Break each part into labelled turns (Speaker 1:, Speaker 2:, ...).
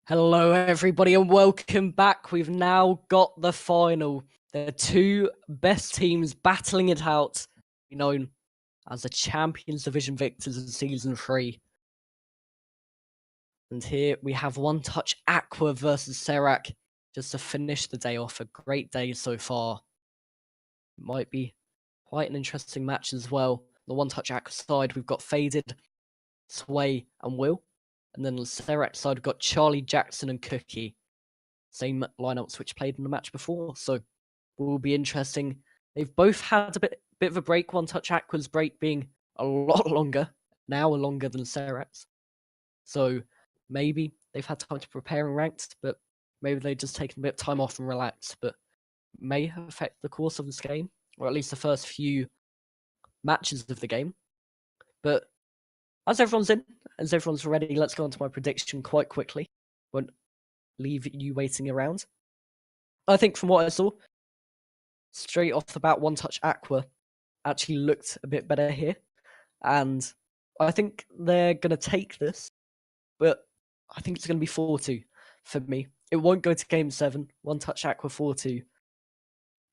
Speaker 1: Hello, everybody, and welcome back. We've now got the final. The two best teams battling it out, known as the Champions Division victors in Season 3. And here we have 1Touch Aqua versus Serac, just to finish the day off. A great day so far. Might be quite an interesting match as well. The 1Touch Aqua side, we've got Faded, Sway, and Will. And then on the Serac side, we've got Charlie, Jackson, and Cookie. Same lineups which played in the match before, so it will be interesting. They've both had a bit of a break. 1Touch Aqua's break being a lot longer, now longer than Serac's. So maybe they've had time to prepare and ranked, but maybe they've just taken a bit of time off and relaxed, but may affect the course of this game, or at least the first few matches of the game. But as everyone's ready, let's go on to my prediction quite quickly. Won't leave you waiting around. I think from what I saw, straight off the bat, 1Touch Aqua actually looked a bit better here. And I think they're going to take this, but I think it's going to be 4-2 for me. It won't go to Game 7, 1Touch Aqua 4-2.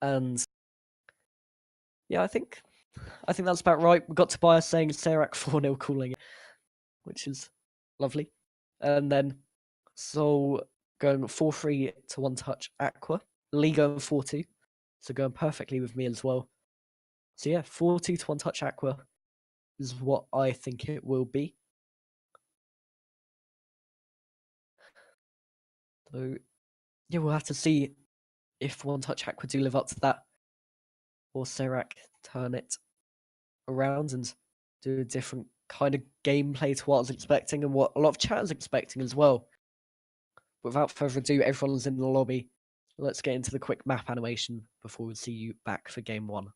Speaker 1: And yeah, I think that's about right. We got Tobias saying Serac 4-0 calling it, which is lovely. And then, so going 4-3 to 1Touch Aqua. Lee going 4-2. So going perfectly with me as well. So yeah, 4-2 to 1Touch Aqua is what I think it will be. So yeah, we'll have to see if 1Touch Aqua do live up to that, or Serac turn it around and do a different kind of gameplay to what I was expecting and what a lot of chat is expecting as well. Without further ado, everyone's in the lobby. Let's get into the quick map animation before we see you back for Game 1.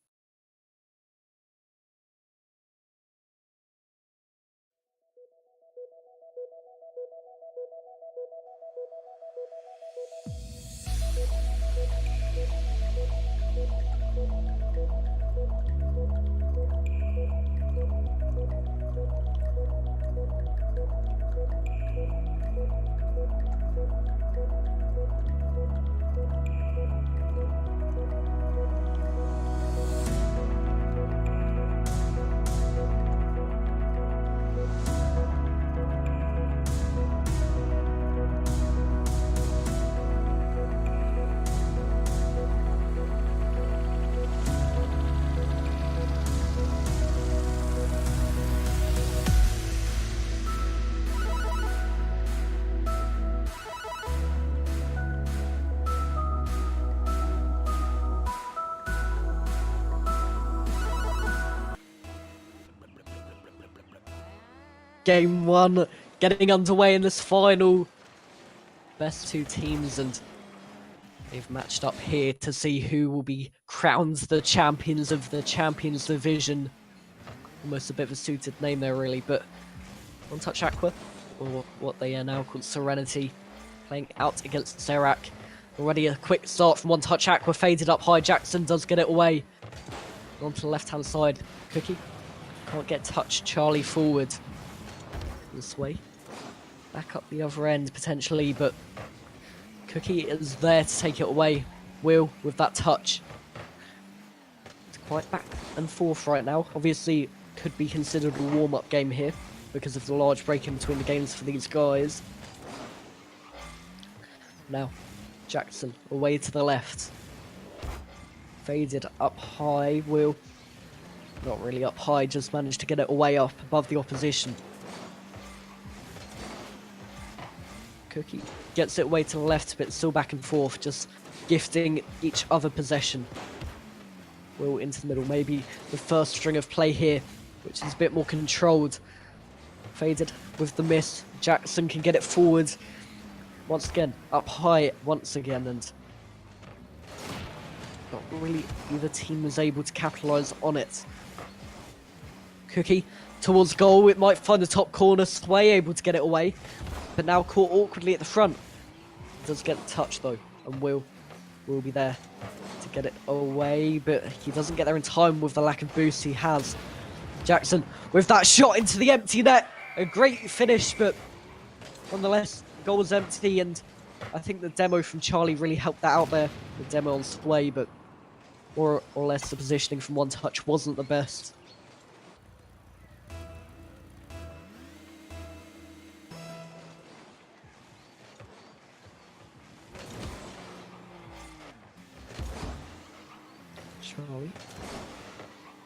Speaker 1: Game 1 getting underway in this final. Best two teams, and they've matched up here to see who will be crowned the champions of the Champions Division. Almost a bit of a suited name there, really, but 1Touch Aqua, or what they are now called Serenity, playing out against Serac. Already a quick start from 1Touch Aqua, faded up high. Jackson does get it away. On to the left-hand side. Cookie can't get touched. Charlie forward. This way. Back up the other end, potentially, but Cookie is there to take it away. Will, with that touch. It's quite back and forth right now. Obviously, could be considered a warm-up game here because of the large break in between the games for these guys. Now, Jackson, away to the left. Faded up high. Will, not really up high, just managed to get it away up above the opposition. Cookie gets it away to the left, but still back and forth, just gifting each other possession. Will into the middle, maybe the first string of play here, which is a bit more controlled. Faded with the miss. Jackson can get it forward. Once again, up high once again, and not really either team was able to capitalise on it. Cookie towards goal, it might find the top corner. Sway able to get it away, but now caught awkwardly at the front. Does get the touch though, and will be there to get it away, but he doesn't get there in time with the lack of boost he has. Jackson with that shot into the empty net. A great finish, but nonetheless, goal was empty, and I think the demo from Charlie really helped that out there. The demo on Sway, but more or less the positioning from 1Touch wasn't the best. Charlie.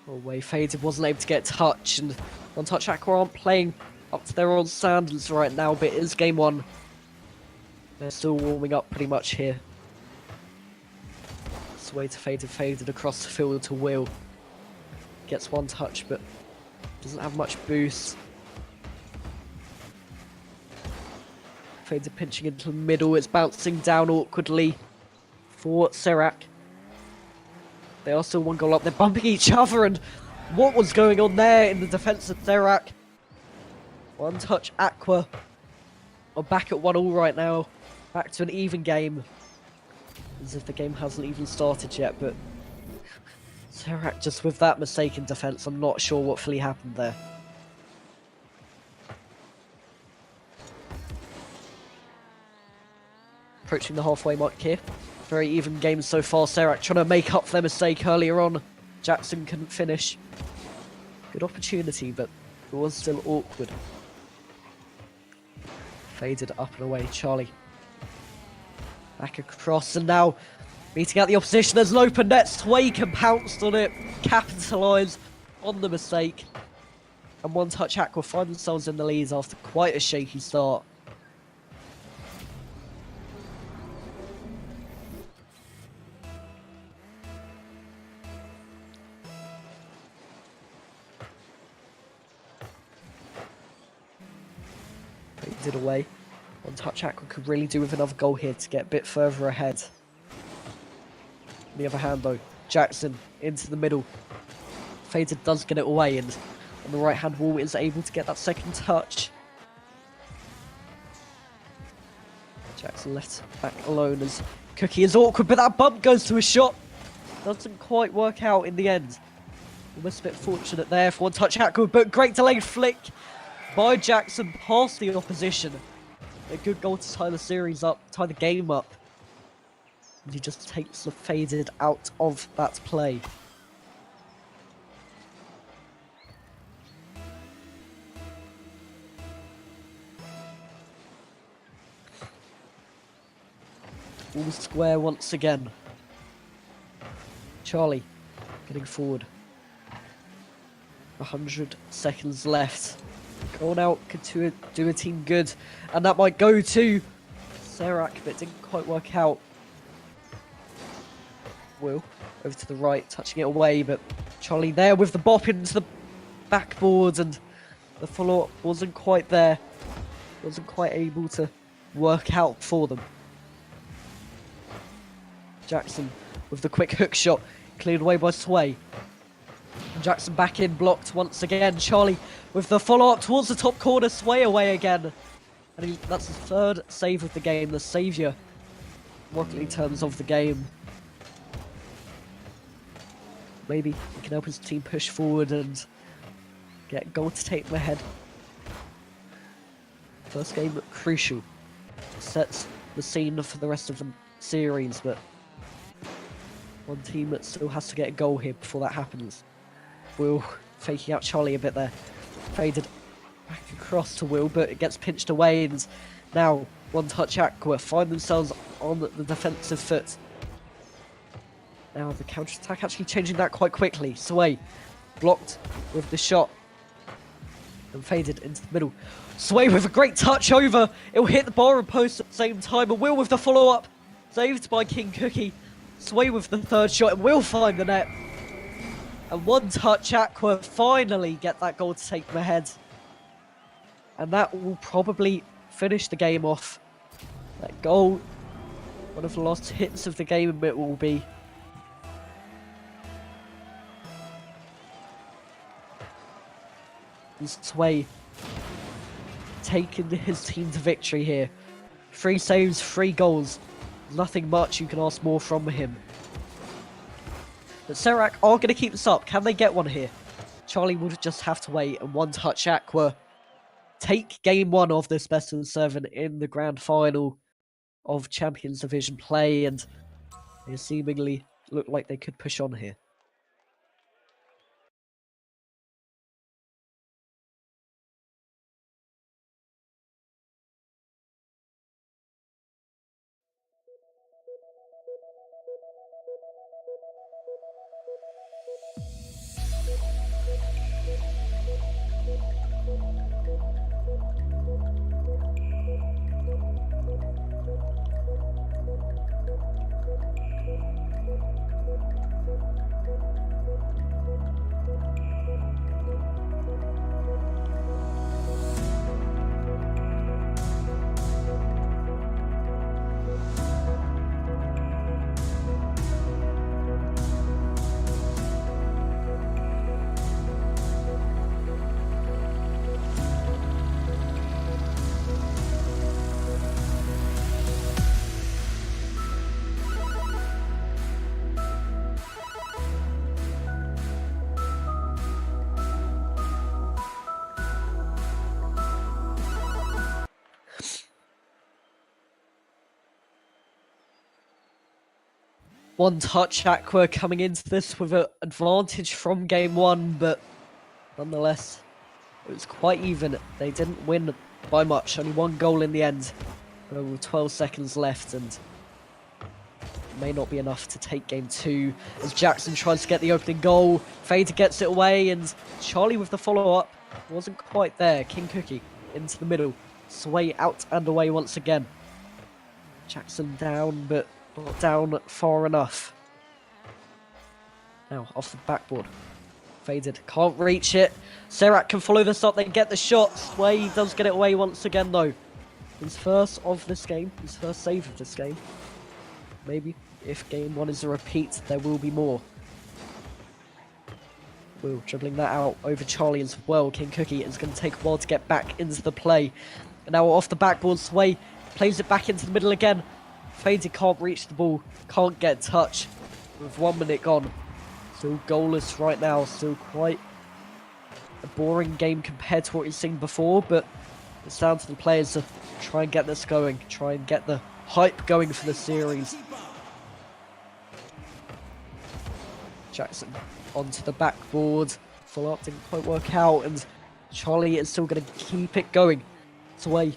Speaker 1: Away faded, wasn't able to get touch, and 1Touch Aqua aren't playing up to their own standards right now, but it is game one. They're still warming up pretty much here. Sway to faded across the field to Will. Gets 1Touch, but doesn't have much boost. Faded pinching into the middle, it's bouncing down awkwardly for Serac. They are still one goal up, they're bumping each other, and what was going on there in the defence of Serac? 1Touch Aqua are back at 1-1 right now, back to an even game. As if the game hasn't even started yet, but Serac just with that mistake in defence, I'm not sure what fully happened there. Approaching the halfway mark here. Very even game so far. Serac trying to make up for their mistake earlier on. Jackson couldn't finish. Good opportunity, but it was still awkward. Faded up and away. Charlie. Back across, and now meeting out the opposition. There's an open net. Sway can pounce on it. Capitalise on the mistake. And 1Touch Aqua find themselves in the lead after quite a shaky start. Faded away. 1Touch Aqua could really do with another goal here to get a bit further ahead. On the other hand though, Jackson into the middle. Faded does get it away, and on the right hand wall is able to get that second touch. Jackson left back alone as Cookie is awkward, but that bump goes to a shot. Doesn't quite work out in the end. Almost a bit fortunate there for 1Touch Aqua, but great delayed flick by Jackson past the opposition. A good goal to tie the series up, tie the game up. And he just takes the Faded out of that play. All square once again. Charlie getting forward. 100 seconds left. Going out could do a team good, and that might go to Serac, but it didn't quite work out. Will over to the right, touching it away, but Charlie there with the bop into the backboard, and the follow-up wasn't quite there. Wasn't quite able to work out for them. Jackson with the quick hook shot, cleared away by Sway. Jackson back in, blocked once again. Charlie with the follow-up towards the top corner, Sway away again. And that's his third save of the game, the saviour, Rocket League terms of the game. Maybe he can help his team push forward and get a goal to take them ahead. First game crucial. Sets the scene for the rest of the series, but one team that still has to get a goal here before that happens. Will faking out Charlie a bit there. Faded back across to Will, but it gets pinched away, and now 1Touch Aqua find themselves on the defensive foot. Now the counter-attack actually changing that quite quickly. Sway blocked with the shot and Faded into the middle. Sway with a great touch over. It'll hit the bar and post at the same time, and Will with the follow-up. Saved by King Cookie. Sway with the third shot and will find the net. And 1Touch Aqua finally get that goal to take them ahead. And that will probably finish the game off. That goal, one of the last hits of the game it will be. And Sway taking his team to victory here. 3 saves, 3 goals. Nothing much you can ask more from him. But Serac are going to keep this up. Can they get one here? Charlie would just have to wait, and 1Touch Aqua take game 1 of this best of 7 in the grand final of Champions Division play, and they seemingly look like they could push on here. One Touch Aqua coming into this with an advantage from game 1, but nonetheless, it was quite even. They didn't win by much, only 1 goal in the end. With 12 seconds left, and it may not be enough to take game 2 as Jackson tries to get the opening goal. Fader gets it away, and Charlie with the follow-up wasn't quite there. King Cookie into the middle. Sway out and away once again. Jackson down, but not down far enough. Now off the backboard. Faded, can't reach it. Serac can follow this up, they get the shot. Sway does get it away once again though. His first of this game, his first save of this game. Maybe if game 1 is a repeat, there will be more. Will dribbling that out over Charlie as well. King Cookie is going to take a while to get back into the play. And now off the backboard, Sway plays it back into the middle again. Faded can't reach the ball, can't get touch. With 1 minute gone. Still goalless right now, still quite a boring game compared to what we've seen before, but it's down to the players to try and get this going, try and get the hype going for the series. Jackson onto the backboard, follow-up didn't quite work out, and Charlie is still going to keep it going. It's away.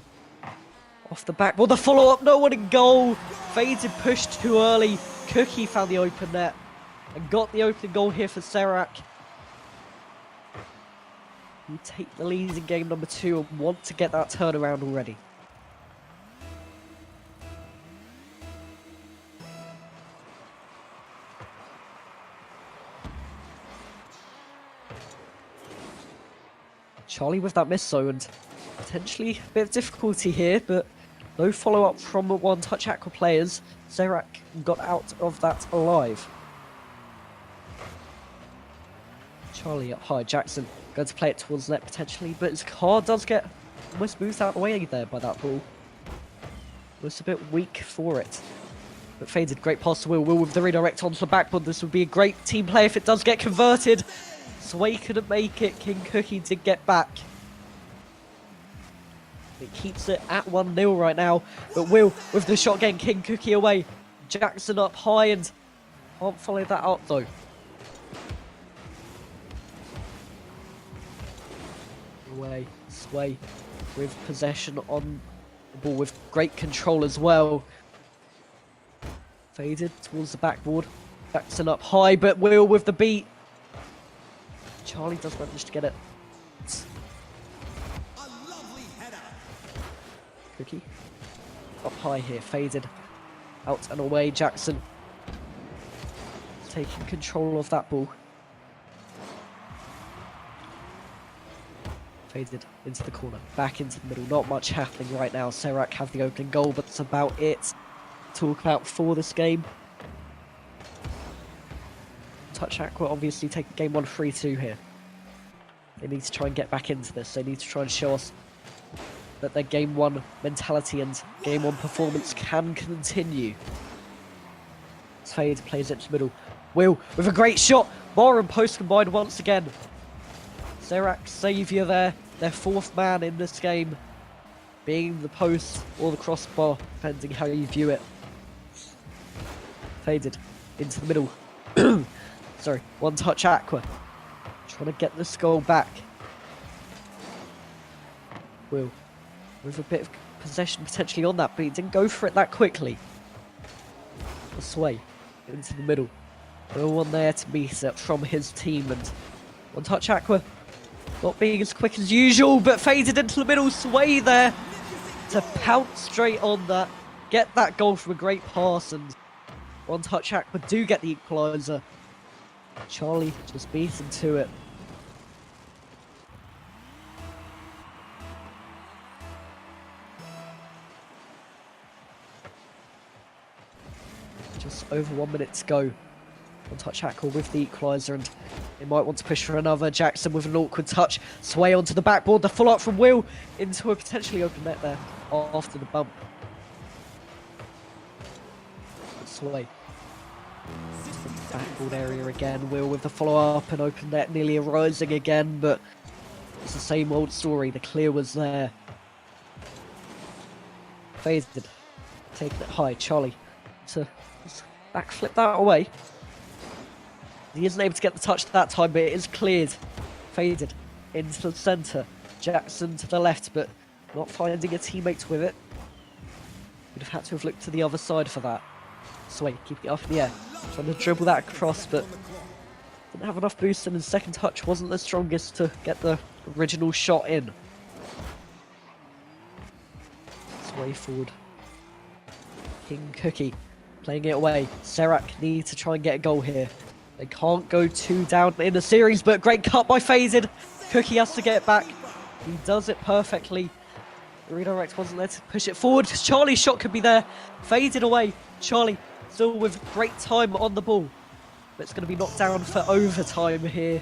Speaker 1: Off the back. Well, the follow-up, no one in goal. Faded pushed too early. Cookie found the open net and got the opening goal here for Serac. You take the lead in game number 2 and want to get that turnaround already. Charlie with that miss though, and potentially a bit of difficulty here, but no follow-up from the 1Touch Aqua players. Serac got out of that alive. Charlie up high. Jackson going to play it towards net potentially, but his car does get almost moved out of the way there by that ball. Looks a bit weak for it. But Faded, great pass to Will. Will with the redirect onto the backboard. This would be a great team play if it does get converted. Sway couldn't make it. King Cookie did get back. It keeps it at 1-0 right now, but Will with the shot getting King Cookie away. Jackson up high and can't follow that up though. Away, Sway with possession on the ball with great control as well. Faded towards the backboard. Jackson up high, but Will with the beat. Charlie does manage to get it. Cookie up high here, Faded out and away. Jackson taking control of that ball. Faded into the corner, back into the middle. Not much happening right now. Serac have the opening goal, but that's about it to talk about for this game. Touch Aqua obviously taking game 1 3-2 here. They need to try and get back into this. They need to try and show us that their game 1 mentality and game 1 performance can continue. Fade plays it to the middle. Will with a great shot. Bar and post combined once again. Serac saviour there. their fourth man in this game, being the post or the crossbar, depending how you view it. Faded into the middle. Sorry, 1Touch Aqua. Trying to get this goal back. Will, with a bit of possession potentially on that, but he didn't go for it that quickly. A sway into the middle. No one there to meet it from his team, and 1Touch Aqua not being as quick as usual, but faded into the middle. Sway there to pounce straight on that, get that goal from a great pass, and 1Touch Aqua do get the equaliser. Charlie just beaten to it. Just over 1 minute to go. 1Touch Aqua with the equaliser, and they might want to push for another. Jackson with an awkward touch. Sway onto the backboard. The follow-up from Will into a potentially open net there after the bump. Sway. Backboard area again. Will with the follow-up and open net nearly arising again, but it's the same old story. The clear was there. Faded. Taking it high. Charlie to backflip that away. He isn't able to get the touch that time, but it is cleared. Faded into the centre. Jackson to the left, but not finding a teammate with it. Would have had to have looked to the other side for that. Sway, keeping it up in the air. Trying to dribble that across, but didn't have enough boost, and his second touch wasn't the strongest to get the original shot in. Sway forward. King Cookie playing it away. Serac need to try and get a goal here. They can't go 2 down in the series, but great cut by Faded. Cookie has to get it back. He does it perfectly. The redirect wasn't there to push it forward. Charlie's shot could be there. Faded away. Charlie still with great time on the ball. But it's going to be knocked down for overtime here.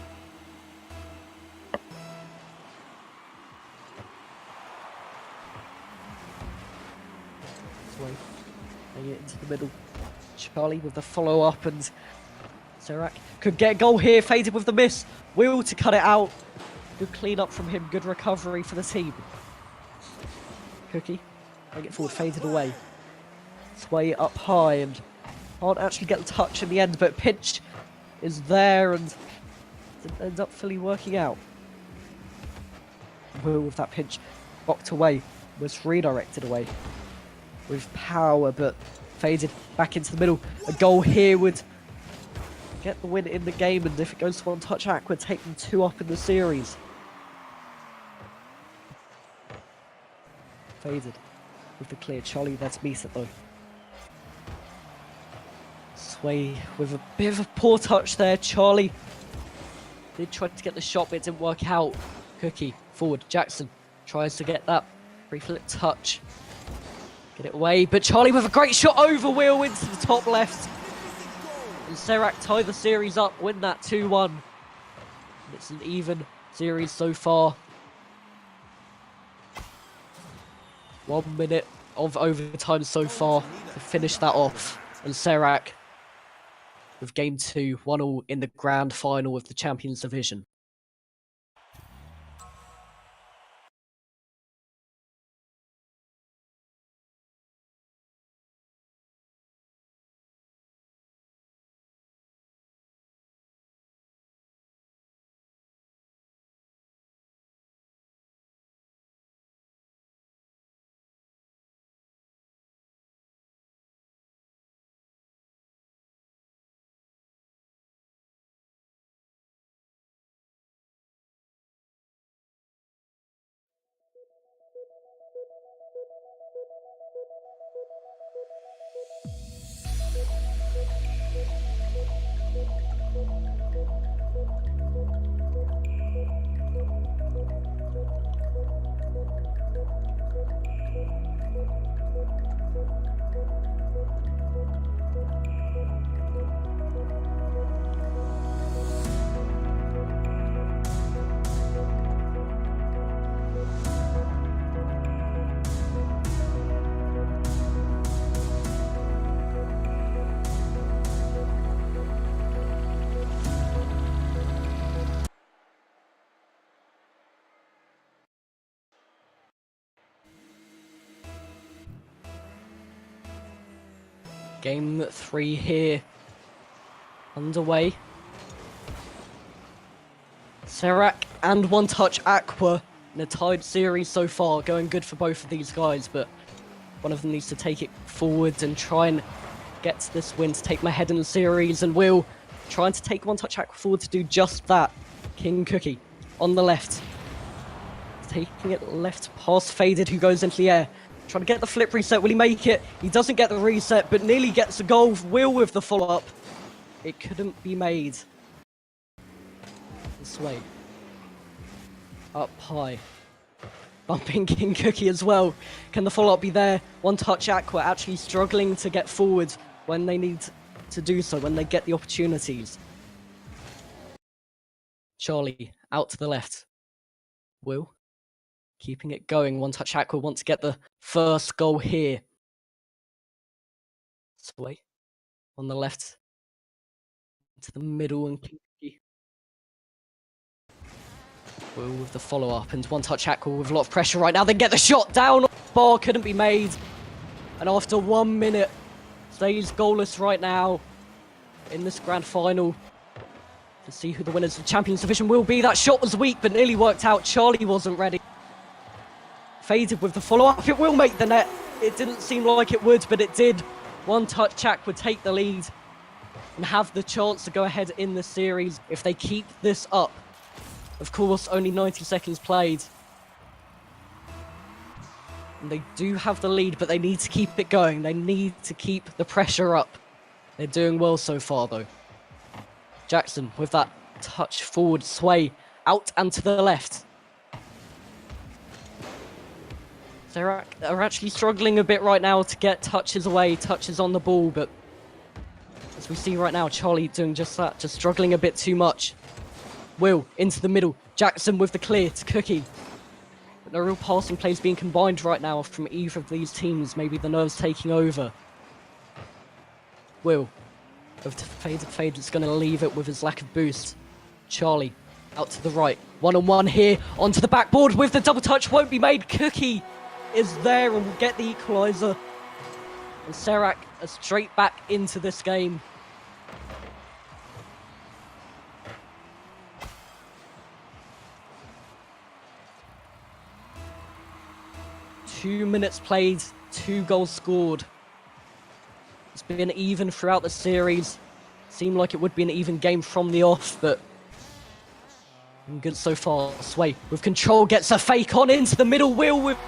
Speaker 1: Sway playing it into the middle. Charlie with the follow-up, and Serac could get a goal here. Faded with the miss. Will to cut it out. Good clean up from him. Good recovery for the team. Cookie playing it forward. Faded away. Sway up high and can't actually get the touch in the end, but pitch is there and didn't end up fully working out. Will with that pinch blocked away. Was redirected away with power, but Faded back into the middle. A goal here would get the win in the game, and if it goes to 1Touch Aqua, taking 2 up in the series. Faded with the clear. Charlie there to meet it though. Sway with a bit of a poor touch there. Charlie did try to get the shot, but it didn't work out. Cookie forward. Jackson tries to get that free flip touch. Get it away, but Charlie with a great shot over Will into the top left. And Serac tie the series up, win that 2-1. It's an even series so far. 1 minute of overtime so far to finish that off. And Serac with game 2, 1-1 in the grand final of the Champions Division. Game 3 here. Underway. Serac and 1Touch Aqua in a tied series so far. Going good for both of these guys, but one of them needs to take it forward and try and get this win to take my head in the series, and will trying to take 1Touch Aqua forward to do just that. King Cookie on the left. Taking it left past Faded, who goes into the air. Trying to get the flip reset. Will he make it? He doesn't get the reset, but nearly gets a goal. Will with the follow-up. It couldn't be made. This way. Up high. Bumping King Cookie as well. Can the follow-up be there? 1Touch Aqua actually struggling to get forward when they need to do so, when they get the opportunities. Charlie out to the left. Will keeping it going. 1Touch Aqua want to get the first goal here. Sway on the left to the middle, and Kinky Will with the follow-up, and 1Touch Aqua with a lot of pressure right now. They get the shot down. Bar couldn't be made, and after 1 minute stays goalless right now in this grand final. To see who the winners of the Champions Division will be. That shot was weak, but nearly worked out. Charlie wasn't ready. Faded with the follow-up. It will make the net. It didn't seem like it would, but it did. 1Touch Aqua would take the lead and have the chance to go ahead in the series if they keep this up. Of course, only 90 seconds played. And they do have the lead, but they need to keep it going. They need to keep the pressure up. They're doing well so far, though. Jackson with that touch forward sway out and to the left. Serac are actually struggling a bit right now to get touches away, touches on the ball, but as we see right now, Charlie doing just that, just struggling a bit too much. Will into the middle. Jackson with the clear to Cookie. But no real passing plays being combined right now from either of these teams. Maybe the nerves taking over. Will. Fade is going to leave it with his lack of boost. Charlie out to the right. One-on-one here. Onto the backboard with the double touch. Won't be made. Cookie is there and will get the equaliser. And Serac are straight back into this game. Two minutes played, 2 goals scored. It's been even throughout the series. Seemed like it would be an even game from the off, but been good so far. Sway with control gets a fake on into the middle. Will with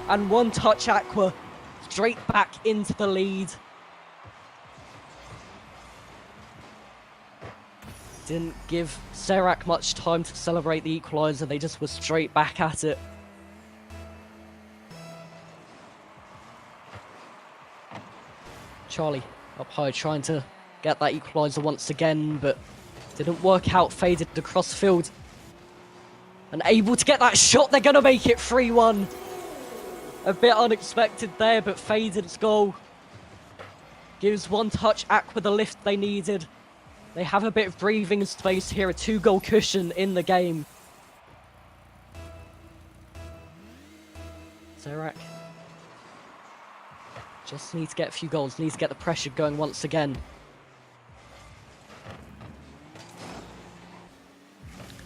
Speaker 1: and 1Touch Aqua straight back into the lead. Didn't give Serac much time to celebrate the equaliser. They just were straight back at it. Charlie up high trying to get that equaliser once again, but didn't work out. Faded across the field and able to get that shot. They're going to make it 3-1. A bit unexpected there, but Faded's goal gives 1Touch Aqua the lift they needed. They have a bit of breathing space here, a 2-goal cushion in the game. Serac just need to get a few goals, need to get the pressure going once again.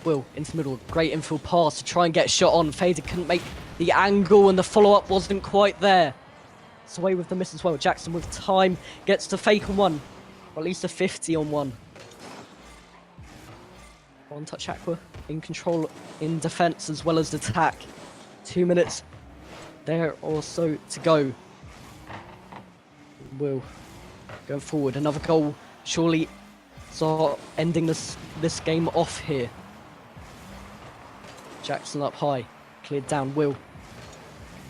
Speaker 1: Will into the middle, great infield pass to try and get a shot on. Faded couldn't make the angle and the follow-up wasn't quite there. It's away with the miss as well. Jackson with time gets to fake on one, or at least a 50 on one. 1Touch Aqua in control in defence as well as attack. 2 minutes there or so to go. Will going forward, another goal surely start ending this game off here. Jackson up high, cleared down. Will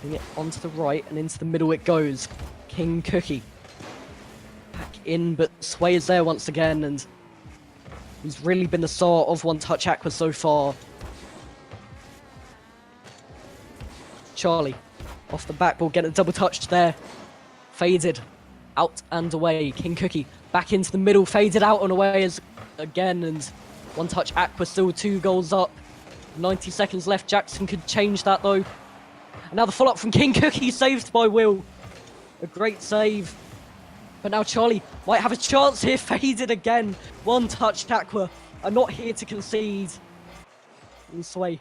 Speaker 1: bring it onto the right and into the middle it goes. King Cookie back in, but Sway is there once again, and he's really been the star of 1Touch Aqua so far. Charlie off the backboard, getting a double touch there. Faded out and away. King Cookie back into the middle, faded out and away again, and 1Touch Aqua still 2 goals up. 90 seconds left. Jackson could change that though. And now the follow-up from King Cookie, saved by Will. A great save. But now Charlie might have a chance here. Faded again. 1Touch Aqua are not here to concede. And Sway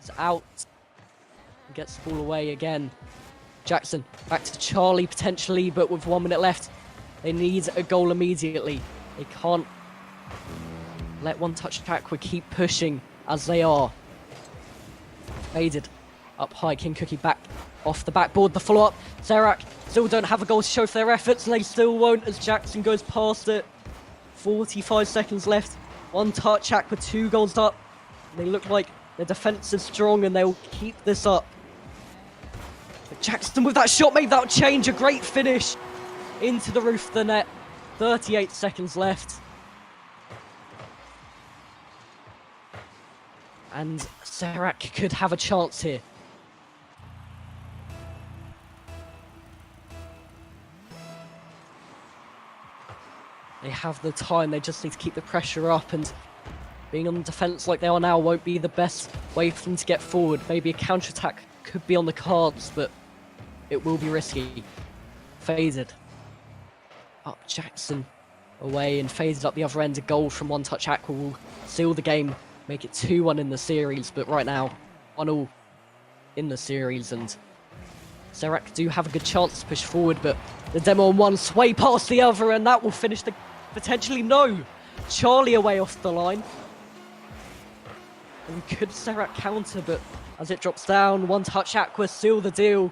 Speaker 1: is out. Gets the ball away again. Jackson back to Charlie potentially, but with 1 minute left. They need a goal immediately. They can't let 1Touch Aqua keep pushing as they are. Faded up high. King Cookie back off the backboard. The follow-up. Serac still don't have a goal to show for their efforts, and they still won't as Jackson goes past it. 45 seconds left. 1Touch Aqua 2 goals up. They look like their defense is strong and they'll keep this up. But Jackson with that shot made that change. A great finish into the roof of the net. 38 seconds left. And Serac could have a chance here. They have the time, they just need to keep the pressure up, and being on defence like they are now won't be the best way for them to get forward. Maybe a counter-attack could be on the cards, but it will be risky. Faded. Up Jackson away and faded up the other end. A goal from 1Touch Aqua will seal the game, make it 2-1 in the series, but right now 1-1 in the series, and Serac do have a good chance to push forward, but the demo on one sway past the other, and that will finish the potentially no. Charlie away off the line. And could Serac counter, but as it drops down, 1Touch Aqua seal the deal.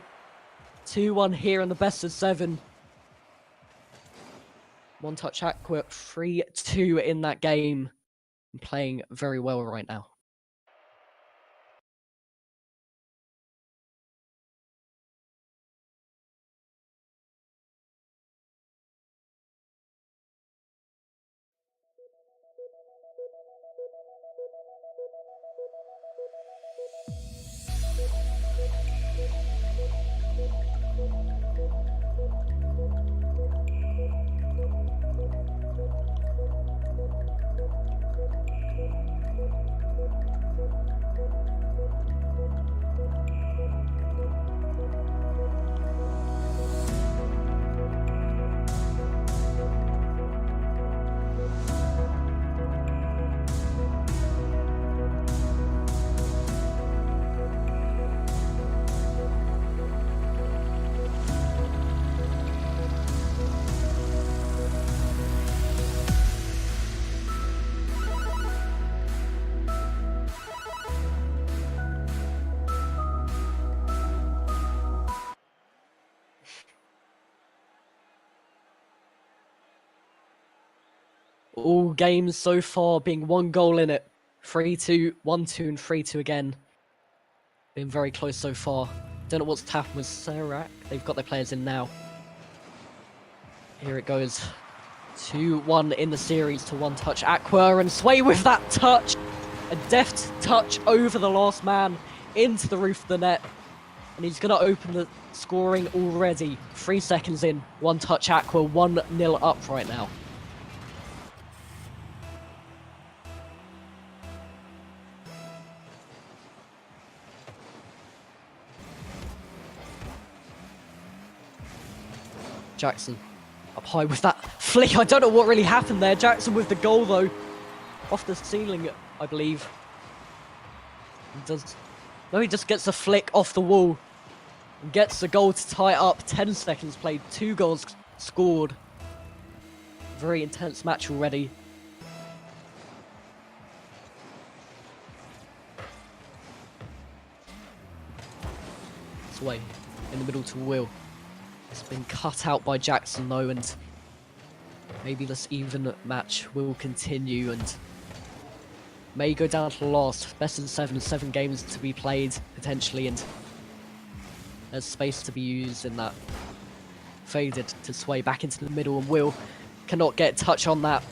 Speaker 1: 2-1 here in the best of 7. 1Touch Aqua 3-2 in that game. And playing very well right now. All games so far being 1 goal in it. 3-2, 1-2 and 3-2 again. Been very close so far. Don't know what's happened with Serac. They've got their players in now. Here it goes. 2-1 in the series to 1Touch Aqua, and Sway with that touch. A deft touch over the last man into the roof of the net. And he's going to open the scoring already. 3 seconds in. 1Touch Aqua 1-0 up right now. Jackson up high with that flick. I don't know what really happened there. Jackson with the goal though. Off the ceiling, I believe. He just gets a flick off the wall. And gets the goal to tie it up. 10 seconds played. 2 goals scored. Very intense match already. Sway in the middle to Will. It's been cut out by Jackson though, and maybe this even match will continue and may go down to the last. Best of 7, 7 games to be played potentially, and there's space to be used in that. Faded to Sway back into the middle, and Will cannot get touch on that.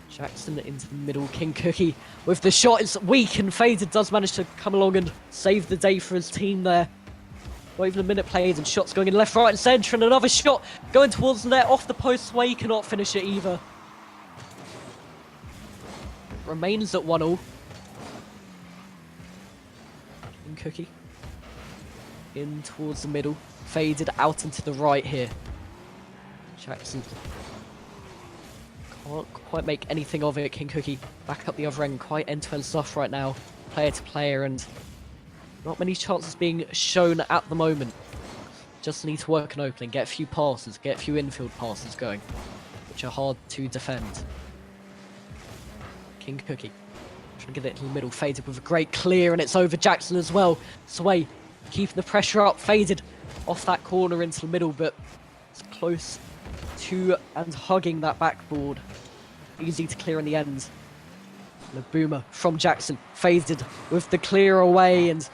Speaker 1: Jackson into the middle. King Cookie with the shot is weak, and Faded does manage to come along and save the day for his team there. Not even a minute played, and shots going in left, right and centre, and another shot going towards the net off the post. Sway cannot finish it either. Remains at 1-1. King Cookie in towards the middle. Faded out into the right here. Jackson can't quite make anything of it. King Cookie back up the other end, quite end-to-end stuff right now, player to player, and not many chances being shown at the moment. Just need to work an opening, get a few passes, get a few infield passes going, which are hard to defend. King Cookie trying to get it to the middle, faded with a great clear, and it's over Jackson as well. Sway keeping the pressure up, faded off that corner into the middle, but it's close to and hugging that backboard. Easy to clear in the end. And a boomer from Jackson, faded with the clear away, and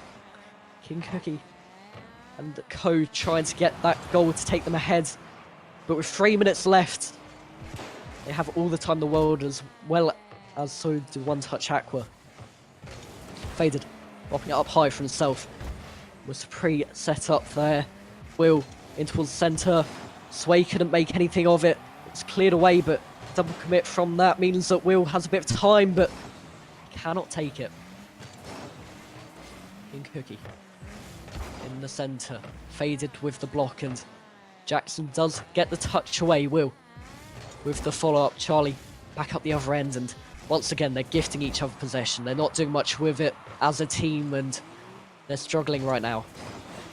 Speaker 1: King Cookie and Co trying to get that goal to take them ahead. But with 3 minutes left, they have all the time in the world, as well as so do 1Touch Aqua. Faded, popping it up high for himself. Was pre-set up there. Will in towards the centre. Sway couldn't make anything of it. It's cleared away, but double commit from that means that Will has a bit of time, but cannot take it. King Cookie in the centre, faded with the block, and Jackson does get the touch away. Will with the follow-up. Charlie back up the other end, and once again they're gifting each other possession. They're not doing much with it as a team, and they're struggling right now.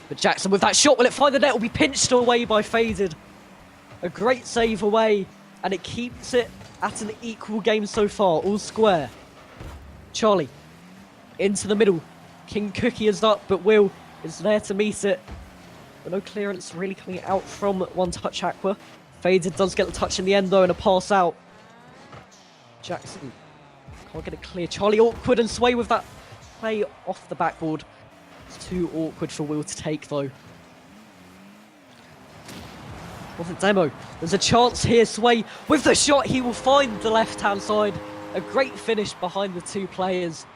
Speaker 1: But Jackson with that shot, will it find the net? Will be pinched away by Faded. A great save away, and it keeps it at an equal game so far, all square. Charlie into the middle. King Cookie is up, but Will is there to meet it. But no clearance really coming out from 1Touch Aqua. Faded does get the touch in the end though, and a pass out. Jackson can't get it clear. Charlie awkward, and Sway with that play off the backboard. It's too awkward for Will to take though. With the demo, there's a chance here. Sway with the shot, he will find the left hand side. A great finish behind the two players.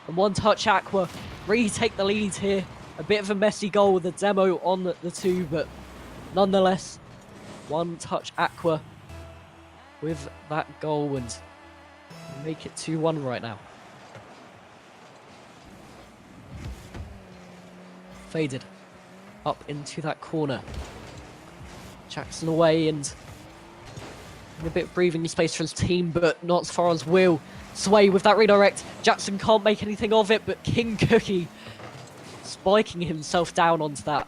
Speaker 1: And 1Touch Aqua retake the lead here. A bit of a messy goal with the demo on the two, but nonetheless, 1Touch Aqua with that goal, and make it 2-1 right now. Faded up into that corner. Jackson away, and a bit of breathing space for his team, but not as far as Will. Sway with that redirect. Jackson can't make anything of it, but King Cookie spiking himself down onto that.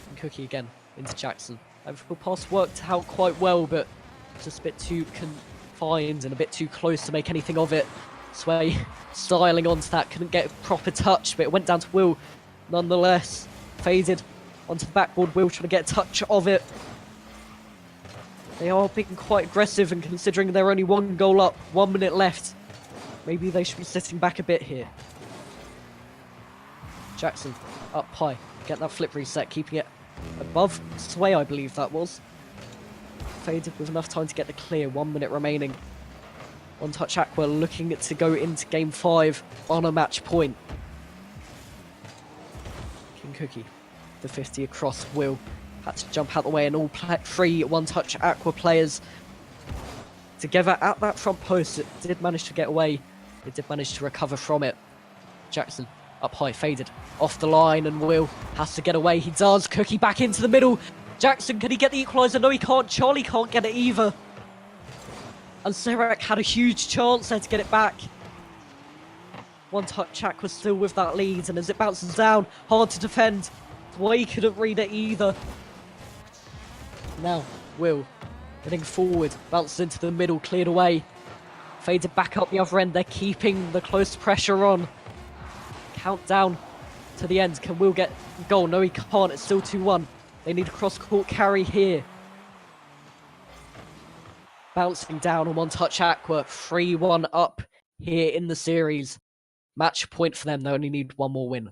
Speaker 1: And Cookie again into Jackson. That pass worked out quite well, but just a bit too confined and a bit too close to make anything of it. Sway styling onto that, couldn't get a proper touch, but it went down to Will nonetheless. Faded onto the backboard. Will trying to get a touch of it. They are being quite aggressive, and considering they're only one goal up, 1 minute left, maybe they should be sitting back a bit here. Jackson up high, get that flip reset, keeping it above Sway, I believe that was. Faded with enough time to get the clear, 1 minute remaining. 1Touch Aqua looking to go into game 5 on a match point. King Cookie, the 50 across. Will had to jump out the way, and all three 1Touch Aqua players together at that front post. It did manage to get away. It did manage to recover from it. Jackson up high, faded off the line, and Will has to get away. He does. Cookie back into the middle. Jackson, can he get the equaliser? No, he can't. Charlie can't get it either. And Serac had a huge chance there to get it back. 1Touch Aqua still with that lead, and as it bounces down, hard to defend. Sway couldn't read it either. Now, Will getting forward, bounces into the middle, cleared away. Faded back up the other end. They're keeping the close pressure on. Countdown to the end. Can Will get a goal? No, he can't. It's still 2-1. They need a cross-court carry here. Bouncing down on 1Touch Aqua. 3-1 up here in the series. Match point for them. They only need one more win.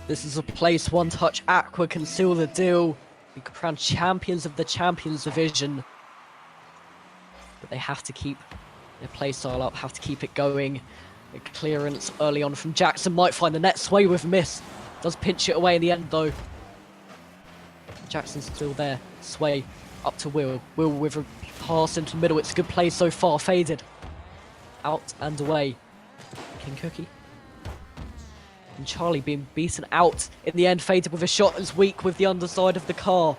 Speaker 1: This is a place 1Touch Aqua can seal the deal. Be crowned champions of the Champions Division. But they have to keep their playstyle up, have to keep it going. A clearance early on from Jackson might find the net. Sway with miss. Does pinch it away in the end though. Jackson's still there. Sway up to Will. Will with a pass into the middle. It's a good play so far. Faded. Out and away. King Cookie. And Charlie being beaten out in the end. Faded with a shot as weak with the underside of the car.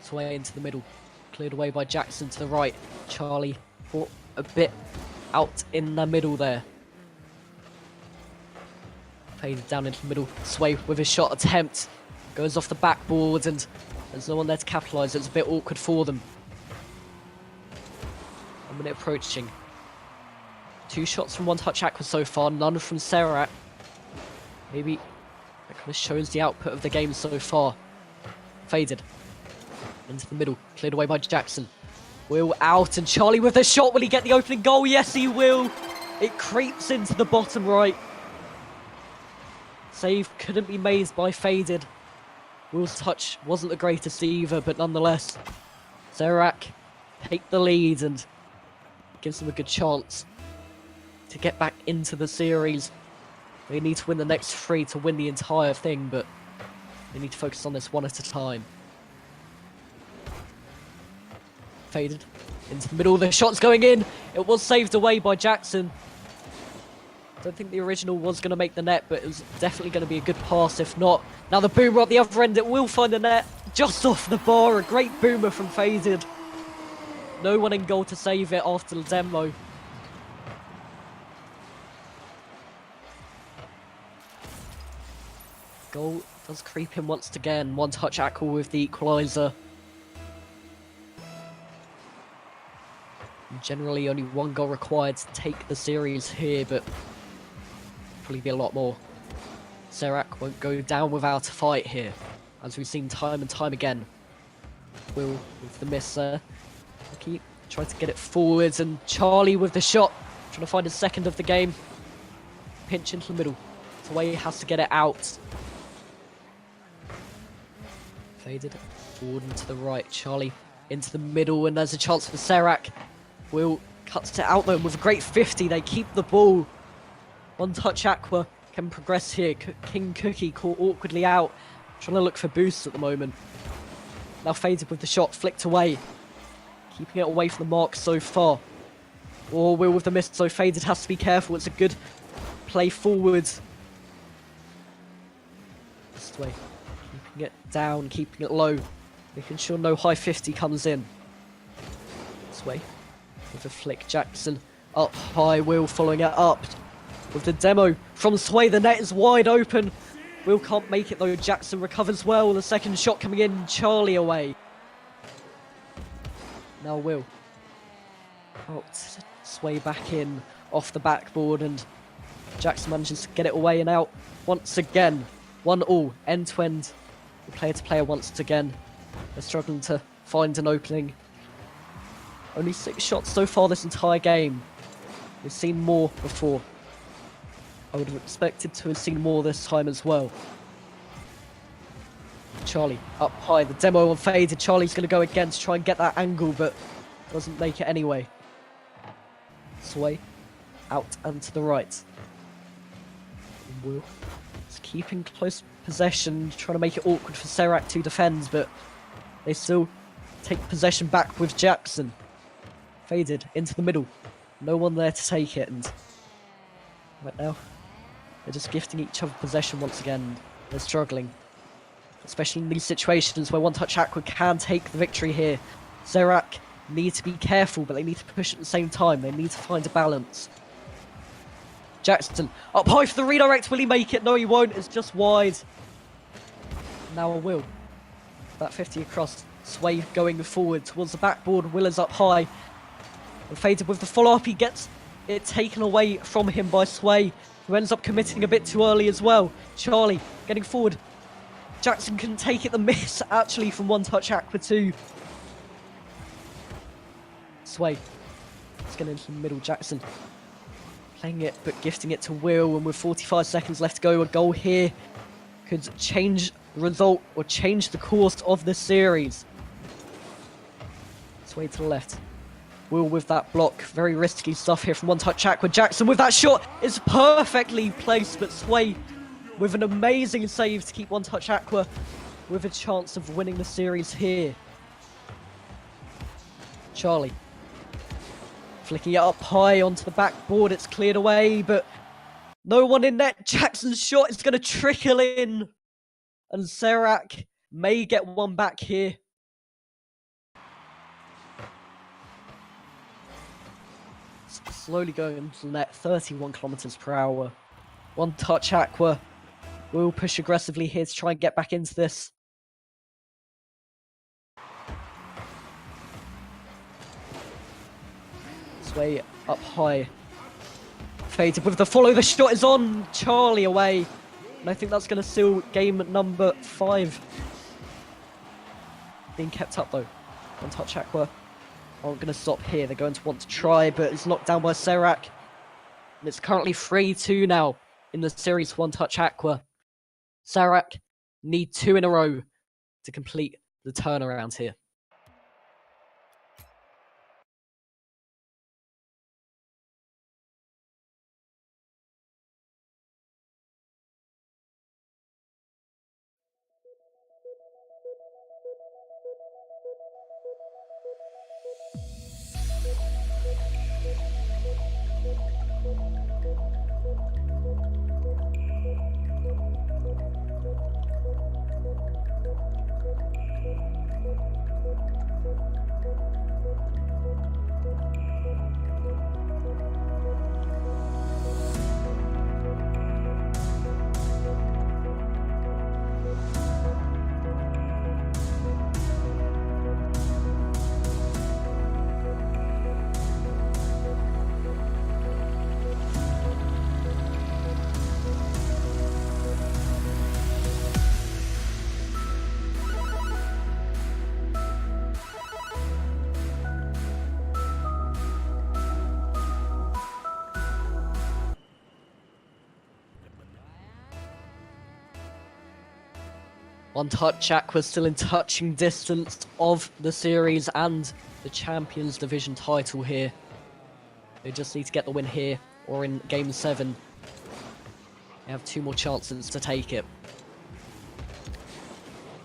Speaker 1: Sway into the middle. Cleared away by Jackson to the right. Charlie fought a bit out in the middle there. Faded down into the middle. Sway with his shot attempt. Goes off the backboard and there's no one there to capitalise. It's a bit awkward for them. 1 minute approaching. 2 shots from 1Touch Aqua so far, none from Serac. Maybe that kind of shows the output of the game so far. Faded. Into the middle, cleared away by Jackson. Will out, and Charlie with a shot. Will he get the opening goal? Yes, he will. It creeps into the bottom right. Save couldn't be made by Faded. Will's touch wasn't the greatest either, but nonetheless, Serac take the lead and gives them a good chance to get back into the series. They need to win the next 3 to win the entire thing, but they need to focus on this one at a time. Faded into the middle. The shot's going in. It was saved away by Jackson. Don't think the original was going to make the net, but it was definitely going to be a good pass if not. Now the boomer at the other end. It will find the net just off the bar. A great boomer from Faded. No one in goal to save it after the demo. Goal does creep in once again. 1Touch Aqua with the equaliser. Generally only 1 goal required to take the series here, but probably be a lot more. Serac won't go down without a fight here, as we've seen time and time again. Will with the miss there. Keep trying to get it forwards, and Charlie with the shot, trying to find his second of the game. Pinch into the middle. It's the way he has to get it out. Faded forward and to the right. Charlie into the middle, and there's a chance for Serac. Will cuts it out though, and with a great 50, they keep the ball. 1Touch Aqua can progress here. King Cookie caught awkwardly out, trying to look for boosts at the moment. Now Faded with the shot, flicked away. Keeping it away from the mark so far. Or Will with the miss, so Faded has to be careful. It's a good play forwards. This way. Keeping it down, keeping it low. Making sure no high 50 comes in. This way. With a flick, Jackson up high. Will following it up with the demo from Sway. The net is wide open. Will can't make it though. Jackson recovers well. The second shot coming in. Charlie away. Now Will. Out. Sway back in off the backboard, and Jackson manages to get it away and out once again. 1-1, end to end. Player to player once again. They're struggling to find an opening. Only 6 shots so far this entire game. We've seen more before. I would have expected to have seen more this time as well. Charlie up high. The demo on Faded. Charlie's going to go again to try and get that angle, but doesn't make it anyway. Sway out and to the right. Will is keeping close possession, trying to make it awkward for Serac to defend, but they still take possession back with Jackson. Faded into the middle. No one there to take it, and right now they're just gifting each other possession once again. They're struggling, especially in these situations where 1Touch Aqua can take the victory here. Serac need to be careful, but they need to push at the same time. They need to find a balance. Jackson up high for the redirect. Will he make it? No, he won't. It's just wide. Now Will. That 50 across. Sway going forward towards the backboard. Will is up high. And Faded with the follow-up. He gets it taken away from him by Sway, who ends up committing a bit too early as well. Charlie getting forward. Jackson couldn't take it. The miss actually from 1Touch Aqua too. Sway. Let's get into the middle. Jackson Playing it, but gifting it to Will, and with 45 seconds left to go, a goal here could change the result or change the course of the series. Sway to the left. Will with that block. Very risky stuff here from 1Touch Aqua. Jackson with that shot is perfectly placed, but Sway with an amazing save to keep 1Touch Aqua with a chance of winning the series here. Charlie flicking it up high onto the backboard. It's cleared away, but no one in net. Jackson's shot is going to trickle in, and Serac may get one back here. Slowly going into the net, 31 kilometers per hour. 1Touch Aqua will push aggressively here to try and get back into this. Sway up high. Faded with the follow. The shot is on. Charlie away. And I think that's going to seal game number 5. Being kept up though. 1Touch Aqua aren't going to stop here. They're going to want to try, but it's knocked down by Serac. And it's currently 3-2 now in the series. 1Touch Aqua. Serac need 2 in a row to complete the turnaround here. One Touch Aqua still in touching distance of the series and the Champions Division title here. They just need to get the win here or in Game 7. They have 2 more chances to take it.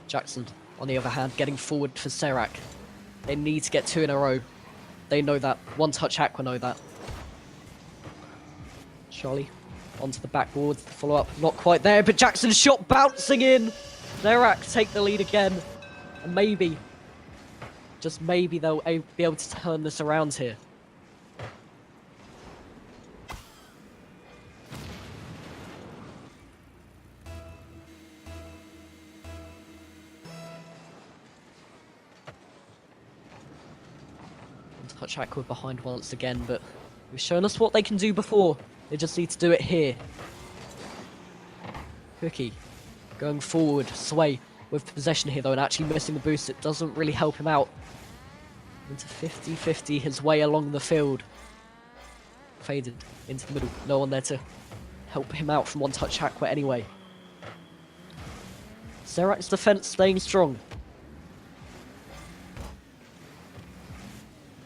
Speaker 1: Jackson, on the other hand, getting forward for Serac. They need to get 2 in a row. They know that. 1Touch Aqua know that. Charlie onto the backboard. Follow up, not quite there, but Jackson's shot bouncing in. Serac take the lead again. And maybe, just maybe, they'll be able to turn this around here. Touch Aqua behind once again, but they've shown us what they can do before. They just need to do it here. Cookie going forward. Sway with possession here though, and actually missing the boost. It doesn't really help him out. Into 50-50 his way along the field. Faded into the middle. No one there to help him out from 1Touch Aqua anyway. Serac's defense staying strong.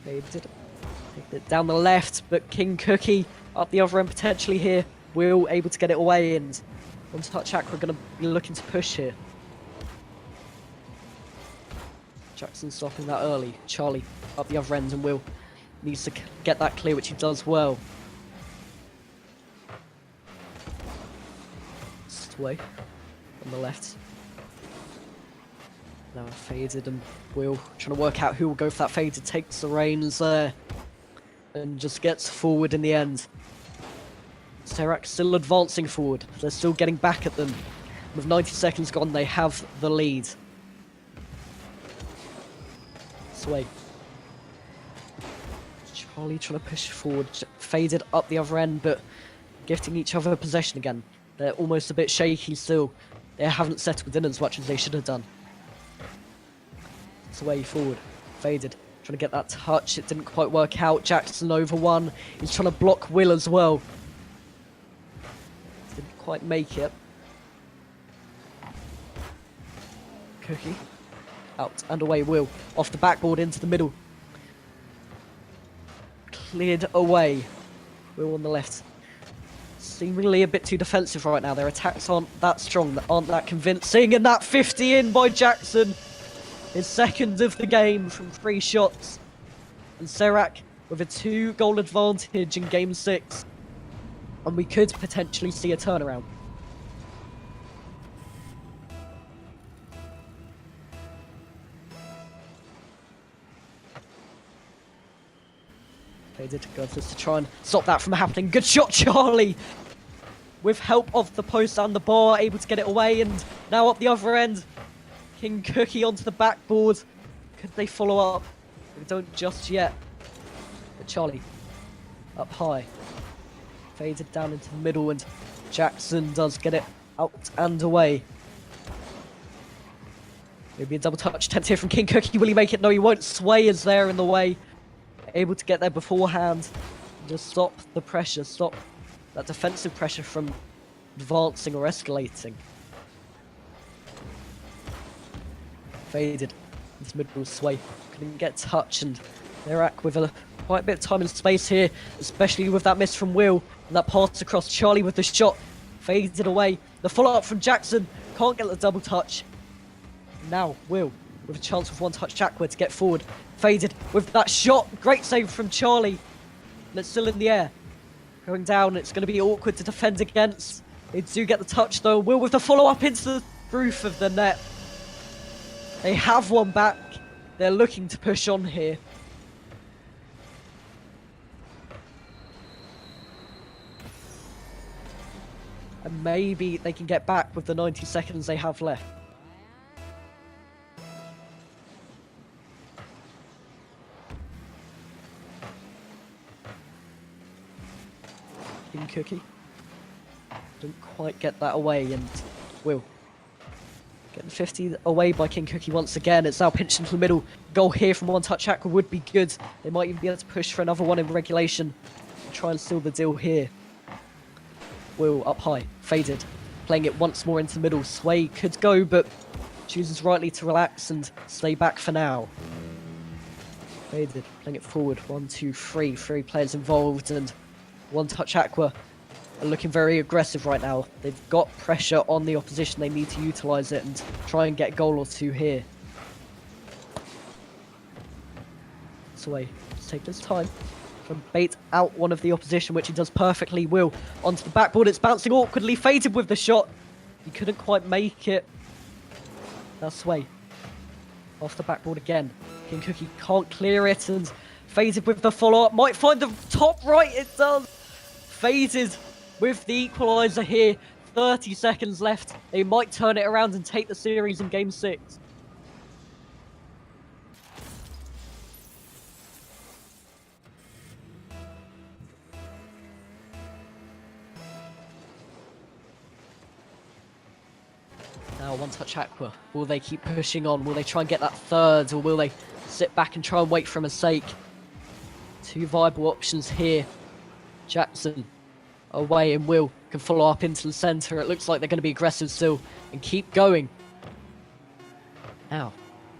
Speaker 1: Faded it down the left, but King Cookie up the other end potentially here. Will able to get it away, and 1Touch Aqua going to be looking to push here. Jackson stopping that early. Charlie up the other end, and Will needs to get that clear, which he does well. Sway on the left. Now Faded, and Will trying to work out who will go for that. Faded takes the reins there and just gets forward in the end. Serac still advancing forward. They're still getting back at them. With 90 seconds gone, they have the lead. Sway. Charlie trying to push forward. Faded up the other end, but gifting each other possession again. They're almost a bit shaky still. They haven't settled in as much as they should have done. Sway forward. Faded. Trying to get that touch. It didn't quite work out. Jackson over one. He's trying to block Will as well. quite make it. Cookie. Out and away, Will. Off the backboard into the middle. Cleared away. Will on the left. Seemingly a bit too defensive right now. Their attacks aren't that strong, aren't that convincing. And that 50 in by Jackson. His second of the game from 3 shots. And Serac with a 2-goal advantage in game 6. And we could potentially see a turnaround. They did go for this to try and stop that from happening. Good shot, Charlie! With help of the post and the bar, able to get it away, and now up the other end. King Cookie onto the backboard. Could they follow up? They don't just yet. But Charlie, up high. Faded down into the middle, and Jackson does get it out and away. Maybe a double touch attempt here from King Cookie. Will he make it? No, he won't. Sway is there in the way. Able to get there beforehand. Just stop the pressure. Stop that defensive pressure from advancing or escalating. Faded into middle. Sway couldn't get touch, and Serac with quite a bit of time and space here, especially with that miss from Will and that pass across. Charlie with the shot. Faded away. The follow-up from Jackson. Can't get the double touch. Now Will with a chance with 1Touch Aqua to get forward. Faded with that shot. Great save from Charlie. And it's still in the air. Going down. It's going to be awkward to defend against. They do get the touch though. Will with the follow-up into the roof of the net. They have one back. They're looking to push on here. And maybe they can get back with the 90 seconds they have left. King Cookie. Didn't quite get that away, and Will. Getting 50 away by King Cookie once again. It's now pinched into the middle. Goal here from 1Touch Aqua would be good. They might even be able to push for another one in regulation. And try and seal the deal here. Will up high. Faded. Playing it once more into the middle. Sway could go, but chooses rightly to relax and stay back for now. Faded. Playing it forward. 1, 2, 3. 3 players involved, and 1Touch Aqua are looking very aggressive right now. They've got pressure on the opposition. They need to utilise it and try and get a goal or two here. Sway, just take this time. Try and bait out one of the opposition, which he does perfectly. Will onto the backboard. It's bouncing awkwardly. Faded with the shot. He couldn't quite make it. Now Sway off the backboard again. King Cookie can't clear it, and Faded with the follow-up. Might find the top right. It does. Faded with the equaliser here. 30 seconds left. They might turn it around and take the series in game 6. Now 1Touch Aqua. Will they keep pushing on? Will they try and get that third? Or will they sit back and try and wait for a mistake? 2 viable options here. Jackson away, and Will can follow up into the centre. It looks like they're going to be aggressive still and keep going. Now,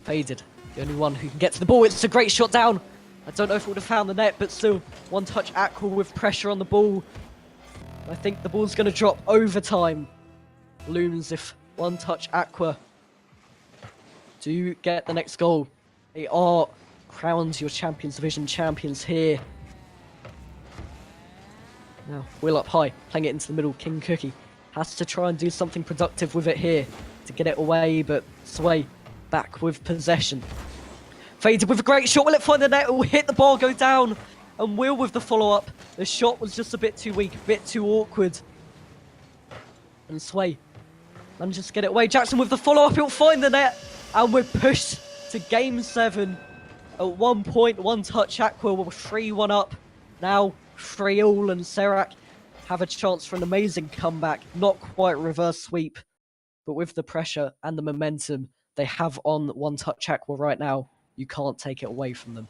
Speaker 1: Faded. The only one who can get to the ball. It's a great shot down. I don't know if it would have found the net, but still 1Touch Aqua with pressure on the ball. I think the ball's going to drop overtime. Looms if 1Touch Aqua do get the next goal. They are crowned your Champions Division champions here. Now, Will up high, playing it into the middle. King Cookie has to try and do something productive with it here to get it away, but Sway back with possession. Faded with a great shot. Will it find the net? It will hit the bar, go down. And Will with the follow-up. The shot was just a bit too weak, a bit too awkward. And Sway manages to get it away. Jackson with the follow-up. He'll find the net. And we're pushed to game 7. At one point, 1Touch Aqua were 3-1 up. Now 3-all, and Serac have a chance for an amazing comeback. Not quite reverse sweep, but with the pressure and the momentum they have on 1Touch Aqua right now, you can't take it away from them.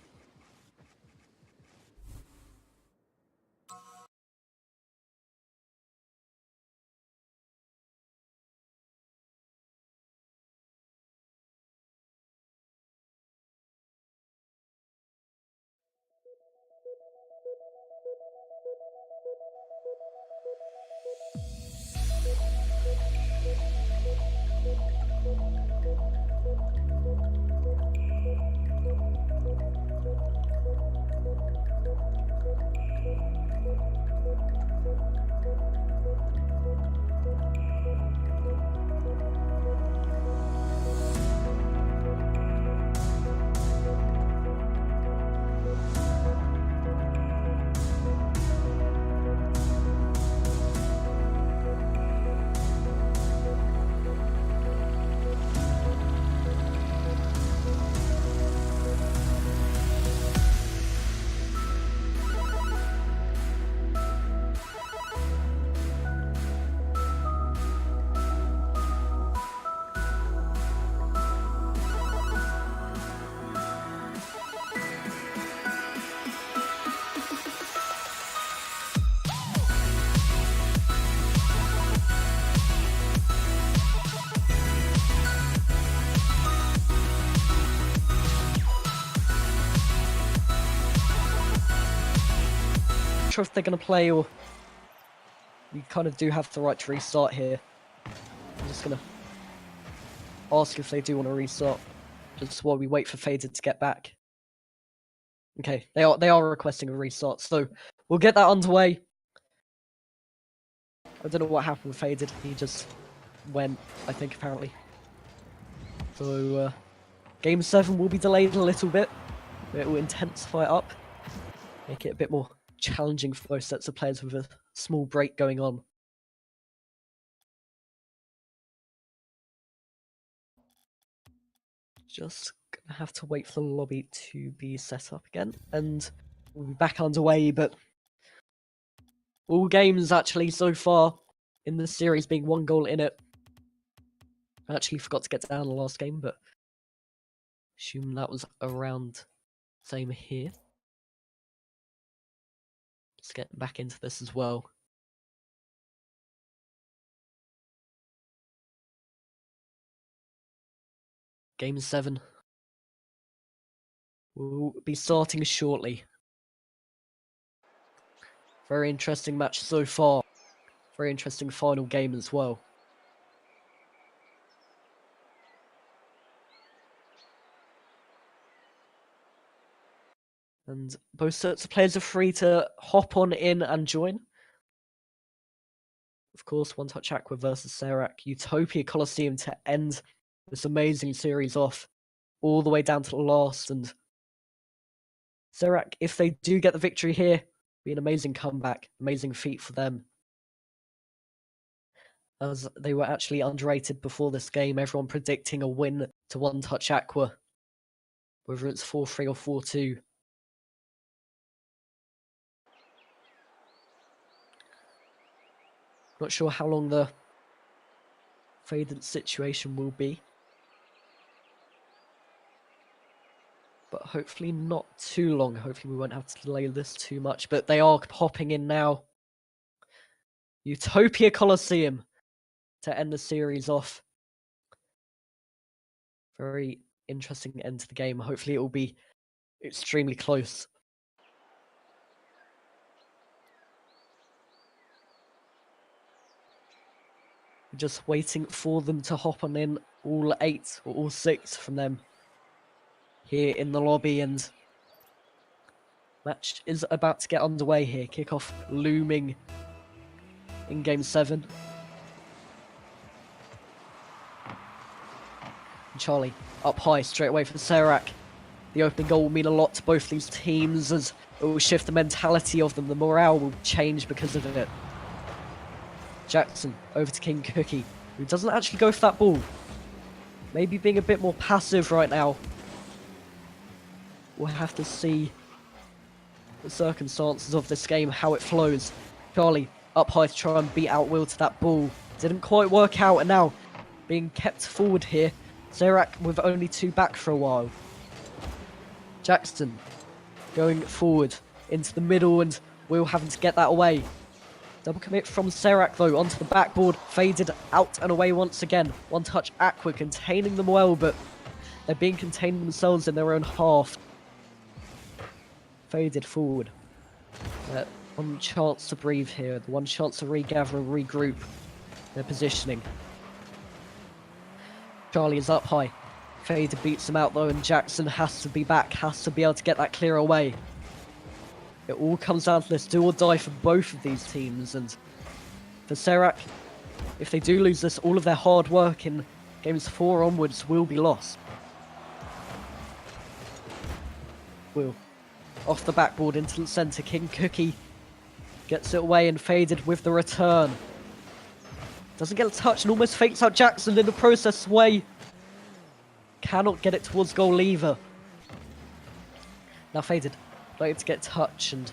Speaker 1: sure if they're going to play or... We kind of do have the right to restart here. I'm just going to ask if they do want to restart. Just while we wait for Faded to get back. Okay, they are requesting a restart, so we'll get that underway. I don't know what happened with Faded. He just went, I think, apparently. So, Game 7 will be delayed a little bit. It will intensify it up. Make it a bit more challenging for both sets of players with a small break going on. Just gonna have to wait for the lobby to be set up again, and we'll be back underway, but all games actually so far in the series being 1 goal in it. I actually forgot to get down the last game, but assume that was around same here. Let's get back into this as well. Game 7 will be starting shortly. Very interesting match so far. Very interesting final game as well. And both sets of players are free to hop on in and join. Of course, 1Touch Aqua versus Serac, Utopia Coliseum to end this amazing series off all the way down to the last. And Serac, if they do get the victory here, be an amazing comeback, amazing feat for them. As they were actually underrated before this game, everyone predicting a win to 1Touch Aqua, whether it's 4-3 or 4-2. Not sure how long the Faded situation will be. But hopefully not too long. Hopefully we won't have to delay this too much. But they are popping in now. Utopia Coliseum to end the series off. Very interesting end to the game. Hopefully it will be extremely close. Just waiting for them to hop on in, all 8 or all 6 from them here in the lobby, and match is about to get underway here. Kickoff looming in Game 7. And Charlie up high straight away for Serac. The opening goal will mean a lot to both these teams, as it will shift the mentality of them. The morale will change because of it. Jackson over to King Cookie, who doesn't actually go for that ball. Maybe being a bit more passive right now. We'll have to see the circumstances of this game, how it flows. Charlie up high to try and beat out Will to that ball. Didn't quite work out, and now being kept forward here. Serac with only 2 back for a while. Jackson going forward into the middle, and Will having to get that away. Double commit from Serac though, onto the backboard. Faded out and away once again. 1Touch Aqua containing them well, but they're being contained themselves in their own half. Faded forward. One chance to breathe here. The one chance to regather and regroup their positioning. Charlie is up high. Faded beats him out though, and Jackson has to be back. Has to be able to get that clear away. It all comes down to this do or die for both of these teams, and for Serac, if they do lose this, all of their hard work in games 4 onwards will be lost. Will off the backboard into the centre. King Cookie gets it away, and Faded with the return. Doesn't get a touch and almost fakes out Jackson in the process way. Cannot get it towards goal either. Now Faded not able to get touch and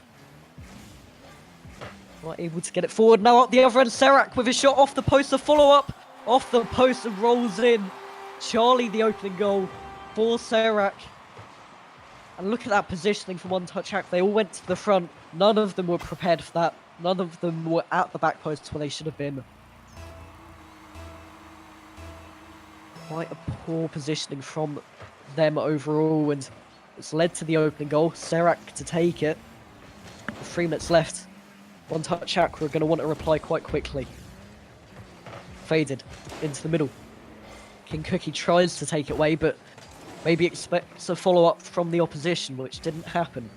Speaker 1: not able to get it forward. Now up the other end, Serac with his shot off the post, a follow-up off the post and rolls in. Charlie the opening goal for Serac. And look at that positioning from 1Touch Aqua. They all went to the front. None of them were prepared for that. None of them were at the back post where they should have been. Quite a poor positioning from them overall, and it's led to the opening goal. Serac to take it. 3 minutes left 1Touch Aqua are going to want to reply quite quickly. Faded into the middle. King Cookie tries to take it away, but maybe expects a follow-up from the opposition, which didn't happen.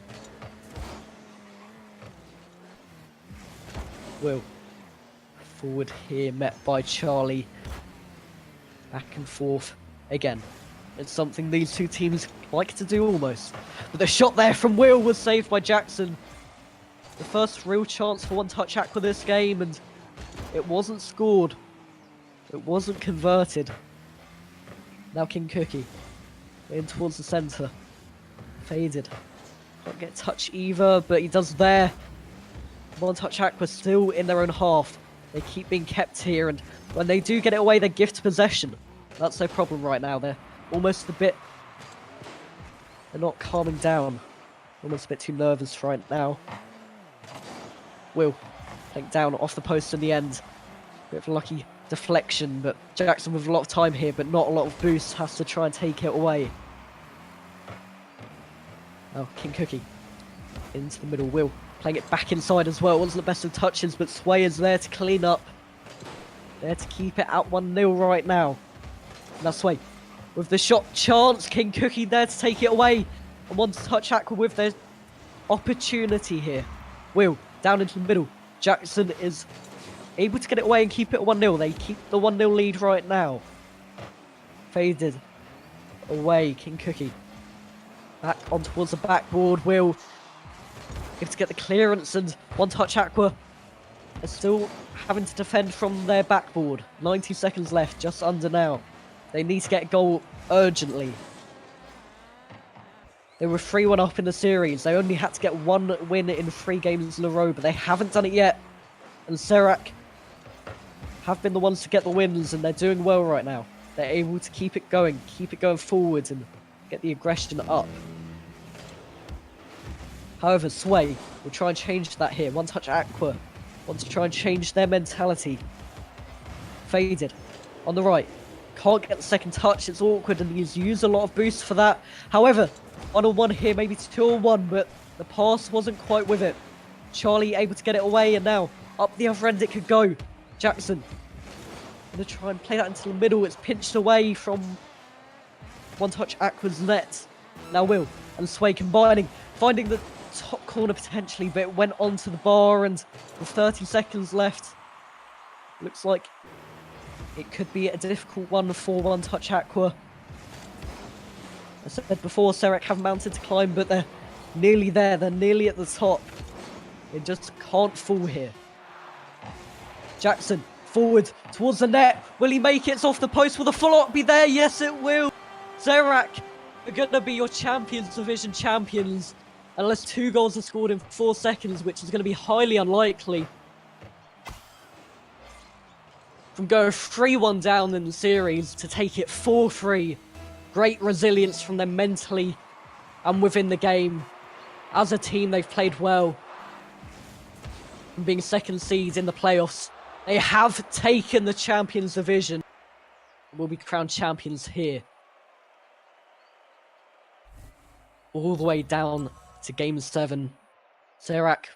Speaker 1: Will. Forward here, met by Charlie. Back and forth again. It's something these two teams like to do almost. But the shot there from Will was saved by Jackson. The first real chance for 1Touch Aqua this game, and it wasn't scored. It wasn't converted. Now King Cookie in towards the centre. Faded. Can't get a touch either, but he does there. 1Touch Aqua still in their own half. They keep being kept here, and when they do get it away, they gift possession. That's their problem right now. They're almost a bit... They're not calming down. Almost a bit too nervous right now. Will take down off the post in the end. Bit of a lucky deflection, but Jackson with a lot of time here, but not a lot of boost. Has to try and take it away. Oh, King Cookie into the middle. Will playing it back inside as well. It wasn't the best of touches, but Sway is there to clean up. There to keep it at 1-0 right now. Now Sway with the shot chance. King Cookie there to take it away. And 1Touch Aqua with their opportunity here. Will down into the middle. Jackson is able to get it away and keep it 1-0. They keep the 1-0 lead right now. Faded away. King Cookie back on towards the backboard. Will able to get the clearance, and 1Touch Aqua are still having to defend from their backboard. 90 seconds left, just under now. They need to get a goal urgently. They were 3-1 up in the series. They only had to get one win in 3 games in a row, but they haven't done it yet. And Serac have been the ones to get the wins, and they're doing well right now. They're able to keep it going forward, and get the aggression up. However, Sway will try and change that here. 1Touch Aqua wants to try and change their mentality. Faded on the right. Can't get the second touch. It's awkward, and he's used a lot of boost for that. However, 1-on-1 here, maybe it's 2-on-1, but the pass wasn't quite with it. Charlie able to get it away, and now up the other end it could go. Jackson gonna try and play that into the middle. It's pinched away from 1Touch Aqua's net. Now Will and Sway combining, finding the top corner potentially, but it went onto the bar, and with 30 seconds left, looks like it could be a difficult one for 1Touch Aqua. As I said before, Serac have mounted to climb, but they're nearly there. They're nearly at the top. They just can't fall here. Jackson forward towards the net. Will he make it? It's off the post. Will the follow-up be there? Yes, it will. Serac are going to be your Champions Division champions unless 2 goals are scored in 4 seconds, which is going to be highly unlikely. From going 3-1 down in the series to take it 4-3. Great resilience from them mentally and within the game. As a team, they've played well. And being second seeds in the playoffs, they have taken the Champions Division. Will be crowned champions here. All the way down to Game 7. Serac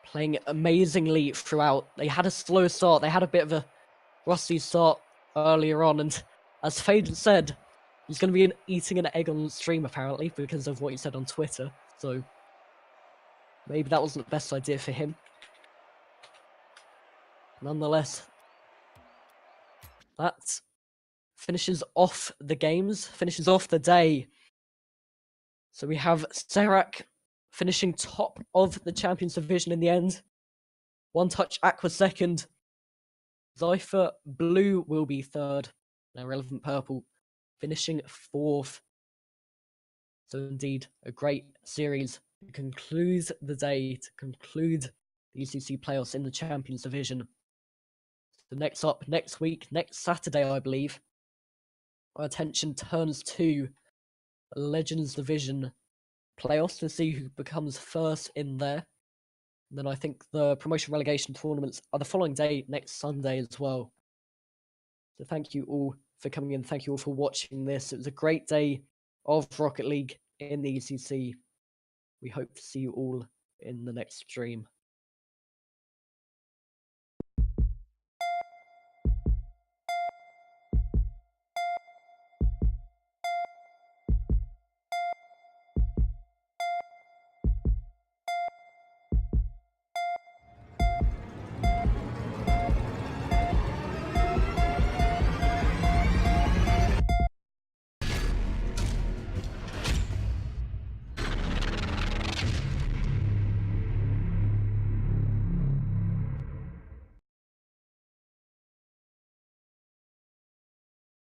Speaker 1: playing amazingly throughout. They had a slow start. They had a bit of a rusty start earlier on. And as Fade said, he's going to be eating an egg on stream apparently because of what he said on Twitter. So maybe that wasn't the best idea for him. Nonetheless, that finishes off the games, finishes off the day. So we have Serac finishing top of the Champions Division in the end. 1Touch Aqua second. Zypher Blue will be third. Now Relevant Purple finishing fourth. So indeed, a great series to conclude the day, to conclude the ECC playoffs in the Champions Division. So next up, next week, next Saturday, I believe, our attention turns to the Legends Division playoffs to see who becomes first in there. And then I think the promotion relegation tournaments are the following day, next Sunday as well. So thank you all for coming in. Thank you all for watching this. It was a great day of Rocket League in the ECC. We hope to see you all in the next stream.